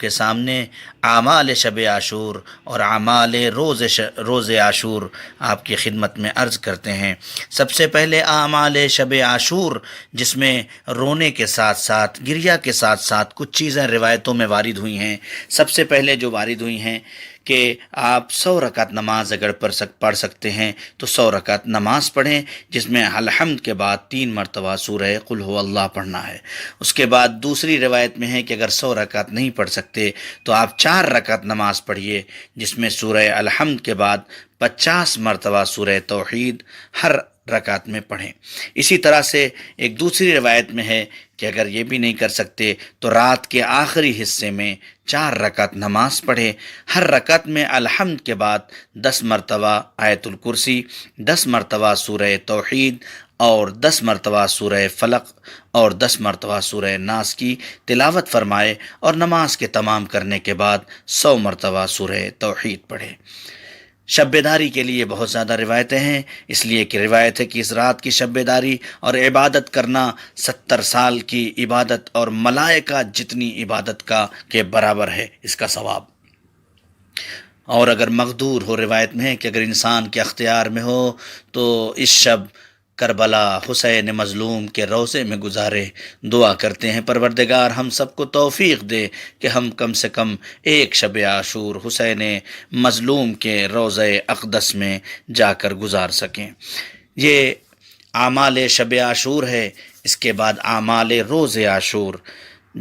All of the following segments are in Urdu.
کے سامنے اعمال شب عاشور اور اعمال روز عاشور آپ کی خدمت میں عرض کرتے ہیں۔ سب سے پہلے اعمال شب عاشور، جس میں رونے کے ساتھ ساتھ گریہ کے ساتھ ساتھ کچھ چیزیں روایتوں میں وارد ہوئی ہیں۔ سب سے پہلے جو وارد ہوئی ہیں کہ آپ 100 رکعت نماز اگر پڑھ سکتے ہیں تو 100 رکعت نماز پڑھیں، جس میں الحمد کے بعد 3 مرتبہ سورہ قل هو اللہ پڑھنا ہے۔ اس کے بعد دوسری روایت میں ہے کہ اگر 100 رکعت نہیں پڑھ سکتے تو آپ 4 رکعت نماز پڑھیے، جس میں سورہ الحمد کے بعد 50 مرتبہ سورہ توحید ہر رکعت میں پڑھیں۔ اسی طرح سے ایک دوسری روایت میں ہے کہ اگر یہ بھی نہیں کر سکتے تو رات کے آخری حصے میں 4 رکعت نماز پڑھے، ہر رکعت میں الحمد کے بعد 10 مرتبہ آیت الکرسی، 10 مرتبہ سورہ توحید اور 10 مرتبہ سورہ فلق اور 10 مرتبہ سورہ ناس کی تلاوت فرمائے، اور نماز کے تمام کرنے کے بعد 100 مرتبہ سورہ توحید پڑھے۔ شب بیداری کے لیے بہت زیادہ روایتیں ہیں، اس لیے کہ روایت ہے کہ اس رات کی شب بیداری اور عبادت کرنا 70 سال کی عبادت اور ملائکہ جتنی عبادت کے برابر ہے اس کا ثواب۔ اور اگر مقدور ہو، روایت میں ہے کہ اگر انسان کے اختیار میں ہو تو اس شب کربلا حسین مظلوم کے روضے میں گزارے۔ دعا کرتے ہیں پروردگار ہم سب کو توفیق دے کہ ہم کم سے کم ایک شب عاشور حسین مظلوم کے روضہ اقدس میں جا کر گزار سکیں۔ یہ اعمال شب عاشور ہے۔ اس کے بعد اعمال روز عاشور،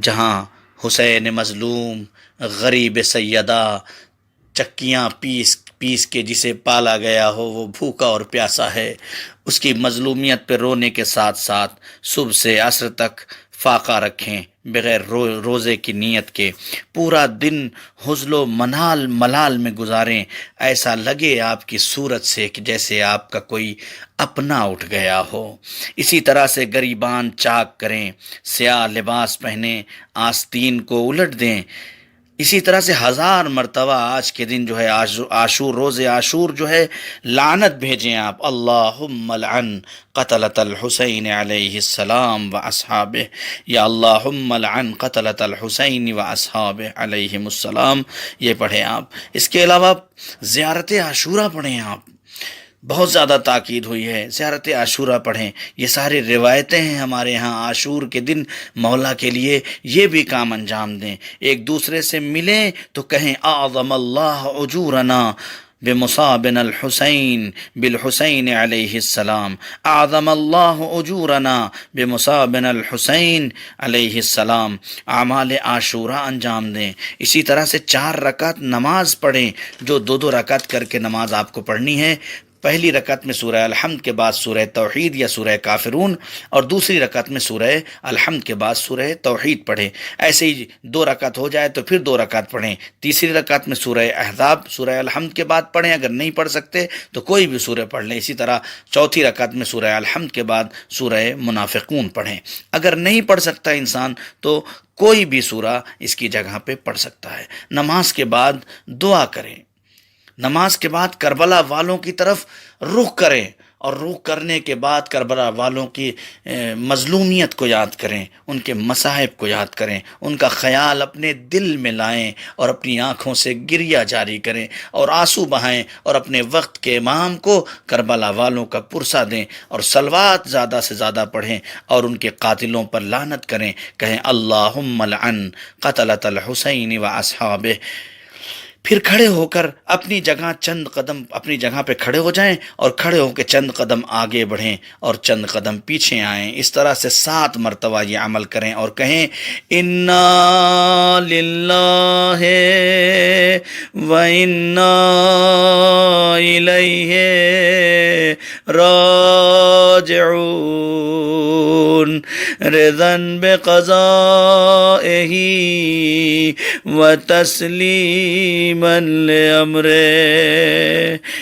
جہاں حسین مظلوم غریب سیدہ چکیاں پیس کے جسے پالا گیا ہو، وہ بھوکا اور پیاسا ہے، اس کی مظلومیت پہ رونے کے ساتھ ساتھ صبح سے عصر تک فاقہ رکھیں بغیر روزے کی نیت کے، پورا دن حزل و ملال میں گزاریں، ایسا لگے آپ کی صورت سے کہ جیسے آپ کا کوئی اپنا اٹھ گیا ہو۔ اسی طرح سے گریبان چاک کریں، سیاہ لباس پہنیں، آستین کو الٹ دیں۔ اسی طرح سے 1000 مرتبہ آج کے دن جو ہے عاشور، روز عاشور جو ہے، لعنت بھیجیں آپ، اللہم لعن قتلۃ الحسین علیہ السلام و اصحابہ، یا اللہم لعن قتلۃ الحسین و اصحابہ علیہم السلام، یہ پڑھیں آپ۔ اس کے علاوہ زیارت عاشورہ پڑھیں آپ، بہت زیادہ تاکید ہوئی ہے، زیارت عاشورہ پڑھیں۔ یہ ساری روایتیں ہیں ہمارے ہاں، عاشور کے دن مولا کے لیے یہ بھی کام انجام دیں۔ ایک دوسرے سے ملیں تو کہیں اعظم اللہ اجورنا بمصابنا الحسین بالحسین علیہ السلام، اعظم اللہ اجورنا بمصابنا الحسین علیہ السلام۔ اعمال عاشورہ انجام دیں۔ اسی طرح سے 4 رکعت نماز پڑھیں، جو 2 رکعت کر کے نماز آپ کو پڑھنی ہے۔ پہلی رکعت میں سورہ الحمد کے بعد سورہ توحید یا سورہ کافرون، اور دوسری رکعت میں سورہ الحمد کے بعد سورہ توحید پڑھیں۔ ایسے ہی 2 رکعت ہو جائے تو پھر 2 رکعت پڑھیں۔ تیسری رکعت میں سورہ احزاب سورہ الحمد کے بعد پڑھیں، اگر نہیں پڑھ سکتے تو کوئی بھی سورہ پڑھ لیں۔ اسی طرح چوتھی رکعت میں سورہ الحمد کے بعد سورہ منافقون پڑھیں۔ اگر نہیں پڑھ سکتا انسان تو کوئی بھی سورہ اس کی جگہ پہ پڑھ سکتا ہے۔ نماز کے بعد دعا کریں، نماز کے بعد کربلا والوں کی طرف رخ کریں، اور رخ کرنے کے بعد کربلا والوں کی مظلومیت کو یاد کریں، ان کے مصائب کو یاد کریں، ان کا خیال اپنے دل میں لائیں اور اپنی آنکھوں سے گریہ جاری کریں اور آنسو بہائیں، اور اپنے وقت کے امام کو کربلا والوں کا پرسہ دیں، اور صلوات زیادہ سے زیادہ پڑھیں، اور ان کے قاتلوں پر لعنت کریں، کہیں اللہم لعن قتلۃ الحسین و اصحابہ۔ پھر کھڑے ہو کر اپنی جگہ چند قدم اپنی جگہ پہ کھڑے ہو جائیں، اور کھڑے ہو کے چند قدم آگے بڑھیں اور چند قدم پیچھے آئیں۔ اس طرح سے 7 مرتبہ یہ عمل کریں اور کہیں انا للہ و انا الیہ راجعون، رضا بقضائہ و تسلیما لامرہ۔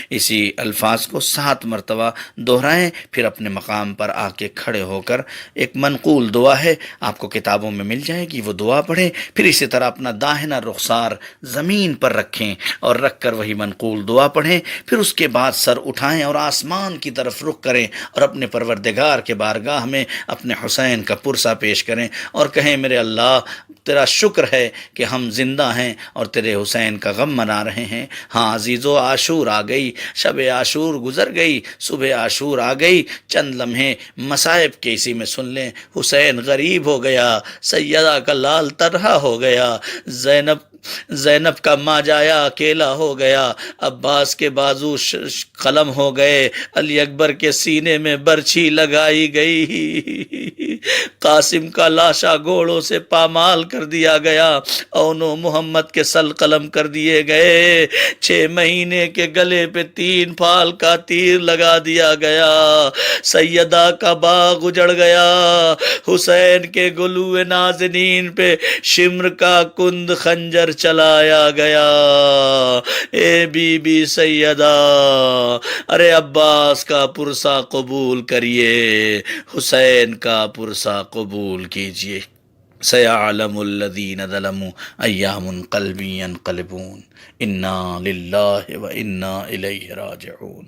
اسی الفاظ کو 7 مرتبہ دہرائیں، پھر اپنے مقام پر آ کے کھڑے ہو کر ایک منقول دعا ہے، آپ کو کتابوں میں مل جائے گی، وہ دعا پڑھیں۔ پھر اسی طرح اپنا داہنا رخسار زمین پر رکھیں اور رکھ کر وہی منقول دعا پڑھیں۔ پھر اس کے بعد سر اٹھائیں اور آسمان کی طرف رخ کریں اور اپنے پروردگار کے بارگاہ میں اپنے حسین حسین کا پرسہ پیش کریں اور کہیں میرے اللہ تیرا شکر ہے کہ ہم زندہ ہیں اور تیرے حسین کا غم منا رہے ہیں۔ ہاں عزیزو، عاشور آ گئی، شب عاشور گزر گئی، صبح عاشور آ گئی، چند لمحے مصائب کے اسی میں سن لیں۔ حسین غریب ہو گیا، سیدہ کا لال تنہا ہو گیا، زینب کا ماجایا اکیلا ہو گیا، عباس کے بازو قلم ہو گئے، علی اکبر کے سینے میں برچھی لگائی گئی، قاسم کا لاشا گھوڑوں سے پامال کر دیا گیا، اونو محمد کے سل قلم کر دیے گئے، 6 مہینے کے گلے پہ 3 پھال کا تیر لگا دیا گیا، سیدہ کا باغ اجڑ گیا، حسین کے گلو نازنین پہ شمر کا کند خنجر چلایا گیا۔ اے بی بی سیدہ، ارے عباس کا پرسہ قبول کریے، حسین کا پرسہ قبول کیجئے۔ سیعلم الذین ظلموا ای منقلب ینقلبون، انا للہ و انا الیہ راجعون۔